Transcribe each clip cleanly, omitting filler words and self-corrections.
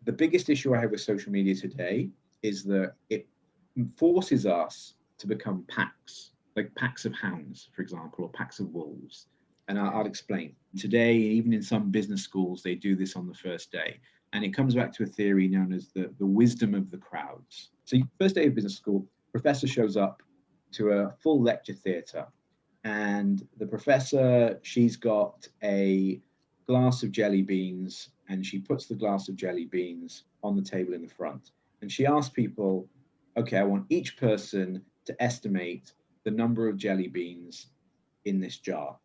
The biggest issue I have with social media today is that it forces us to become packs, like packs of hounds, for example, or packs of wolves. And I'll explain. Today, even in some business schools, they do this on the first day. And it comes back to a theory known as the wisdom of the crowds. So first day of business school, professor shows up to a full lecture theatre. And the professor, she's got a glass of jelly beans, and she puts the glass of jelly beans on the table in the front. And she asks people, okay, I want each person to estimate the number of jelly beans in this jar.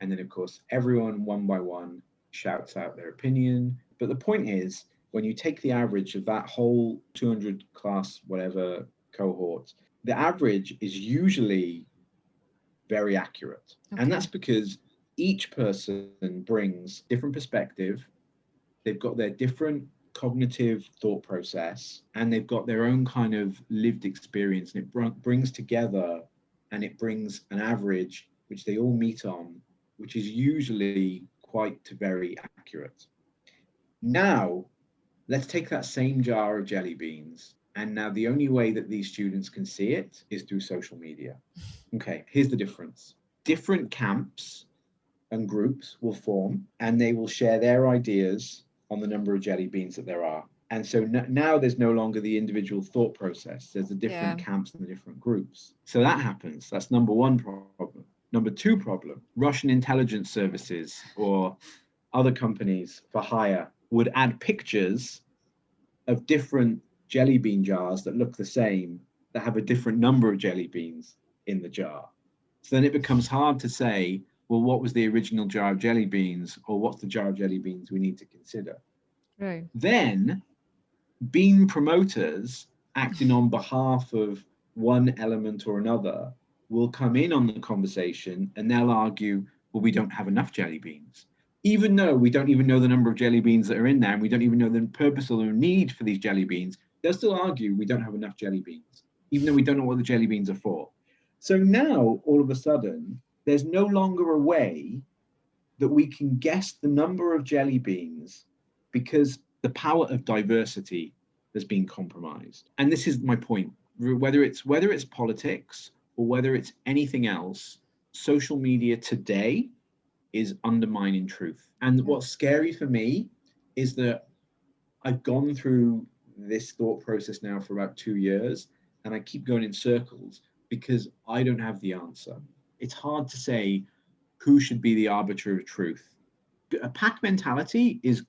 And then, of course, everyone one by one shouts out their opinion. But the point is, when you take the average of that whole 200 class, whatever cohort, the average is usually very accurate. Okay. And that's because each person brings different perspective. They've got their different cognitive thought process, and they've got their own kind of lived experience. And it brings together, and it brings an average, which they all meet on, which is usually quite very accurate. Now, let's take that same jar of jelly beans, and now the only way that these students can see it is through social media. Okay, here's the difference. Different camps and groups will form, and they will share their ideas on the number of jelly beans that there are. And so now there's no longer the individual thought process. There's the different camps and the different groups. So that happens. That's number one problem. Number two problem, Russian intelligence services or other companies for hire would add pictures of different jelly bean jars that look the same, that have a different number of jelly beans in the jar. So then it becomes hard to say, well, what was the original jar of jelly beans, or what's the jar of jelly beans we need to consider? Right. Then bean promoters acting on behalf of one element or another will come in on the conversation, and they'll argue, well, we don't have enough jelly beans. Even though we don't even know the number of jelly beans that are in there, and we don't even know the purpose or the need for these jelly beans, they'll still argue we don't have enough jelly beans, even though we don't know what the jelly beans are for. So now, all of a sudden, there's no longer a way that we can guess the number of jelly beans, because the power of diversity has been compromised. And this is my point. Whether it's politics or whether it's anything else, social media today is undermining truth. And what's scary for me is that I've gone through this thought process now for about 2 years, and I keep going in circles because I don't have the answer. It's hard to say who should be the arbiter of truth. A pack mentality is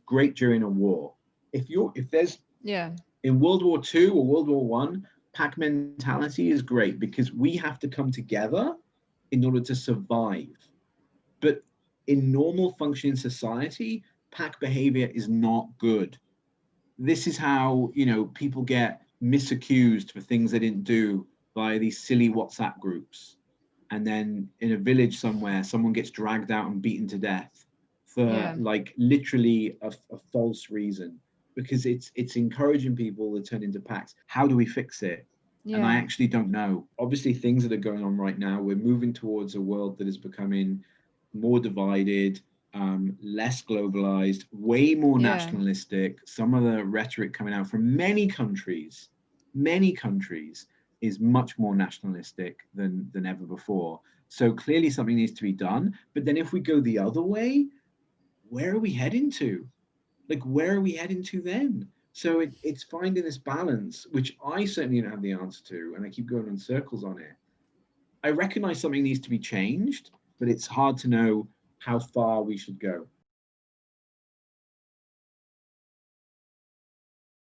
great during a war. If there's in World War II or World War I, pack mentality is great because we have to come together in order to survive. But in normal functioning society, pack behavior is not good. This is how, people get misaccused for things they didn't do by these silly WhatsApp groups. And then in a village somewhere, someone gets dragged out and beaten to death for like literally a false reason, because it's encouraging people to turn into packs. How do we fix it? And I actually don't know. Obviously, things that are going on right now, we're moving towards a world that is becoming more divided, less globalized, way more nationalistic. Some of the rhetoric coming out from many countries is much more nationalistic than ever before. So clearly something needs to be done. But then if we go the other way, where are we heading to? Like, where are we heading to then? So it's finding this balance, which I certainly don't have the answer to, and I keep going in circles on it. I recognize something needs to be changed, but it's hard to know how far we should go.